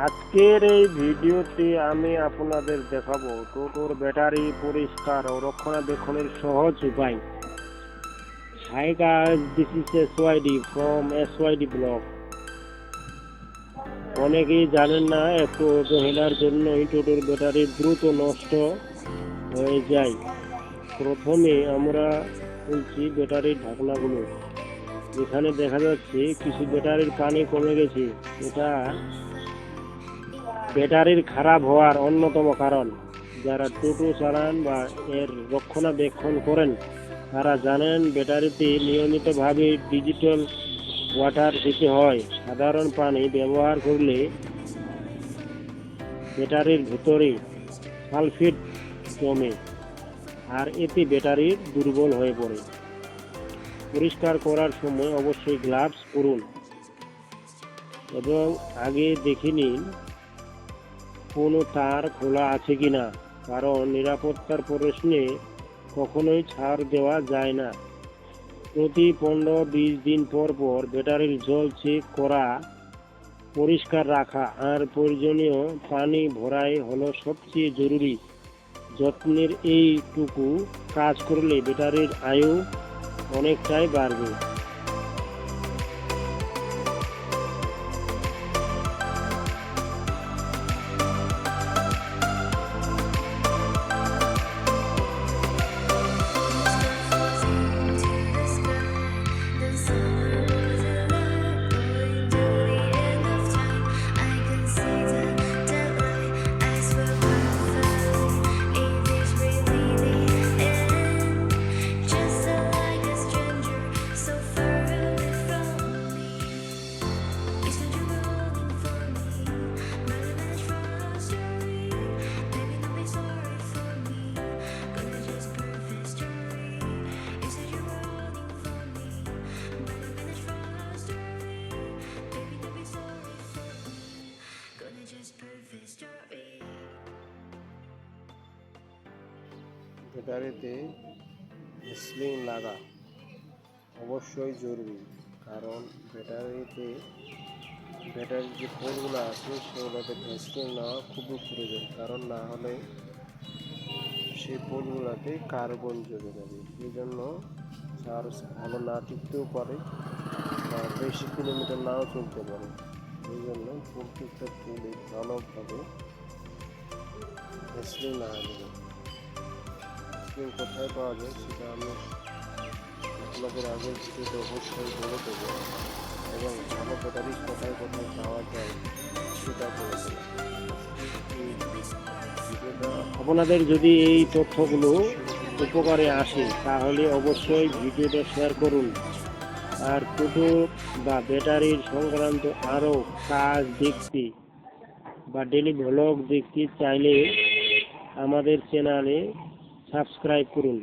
আজকের এই ভিডিওতে আমি আপনাদের দেখাবো টোটোর ব্যাটারি পরিষ্কার ও রক্ষণাবেক্ষণের সহজ উপায়। Hi guys, this is SYD from SYD blog. অনেকেই জানেন না একটু অবহেলার জন্যই টোটোর ব্যাটারি দ্রুত নষ্ট হয়ে যায়। প্রথমে আমরা খুলছি ব্যাটারির ঢাকনাগুলো। এখানে দেখা যাচ্ছে কিছু ব্যাটারির পানি কমে গেছে। এটা ব্যাটারির খারাপ হওয়ার অন্যতম কারণ। যারা টোটো চালান বা এর রক্ষণাবেক্ষণ করেন তারা জানেন ব্যাটারিতে নিয়মিতভাবে ডিজিটাল ওয়াটার দিতে হয়। সাধারণ পানি ব্যবহার করলে ব্যাটারির ভেতরে সালফেট জমে আর এতে ব্যাটারি দুর্বল হয়ে পড়ে। পরিষ্কার করার সময় অবশ্যই গ্লাভস পরুন এবং আগে দেখে নিন কোনো তার খোলা আছে কিনা, কারণ নিরাপত্তার প্রশ্নে কখনোই ছাড় দেওয়া যায় না। প্রতি 15-20 দিন পর পর ব্যাটারির জল চেক করা, পরিষ্কার রাখা আর প্রয়োজনীয় পানি ভরাই হলো সবচেয়ে জরুরি। যত্নের এইটুকু কাজ করলে ব্যাটারির আয়ু অনেকটাই বাড়বে। ব্যাটারিতে স্প্রিং লাগা অবশ্যই জরুরি, কারণ ব্যাটারির যে পোলগুলো আছে সেগুলোতে স্প্রিং নেওয়া খুবই প্রয়োজন, কারণ না হলে সেই পোলগুলোতে কার্বন জমে যাবে। এই জন্য চার্জ ভালো না টিকতেও পারে বা বেশি কিলোমিটার নাও চলতে পারে। এই জন্য প্রত্যেকটা পোলে ভালোভাবে স্প্রিং লাগা যাবে। স্প্রিং কোথায় পাওয়া যায় সেটা আমি আপনাদের আগের ভিডিওতে অবশ্যই বলে দেবো, এবং ভালো ব্যাটারি কোথায় কোথায় পাওয়া যায় সেটা বলে দেবো। আপনাদের যদি এই তথ্যগুলো উপকারে আসে তাহলে অবশ্যই ভিডিওটা শেয়ার করুন। আর টোটো বা ব্যাটারির সংক্রান্ত আরও কাজ দেখতে বা ডেলি ভ্লগ দেখতে চাইলে আমাদের চ্যানেলে সাবস্ক্রাইব করুন।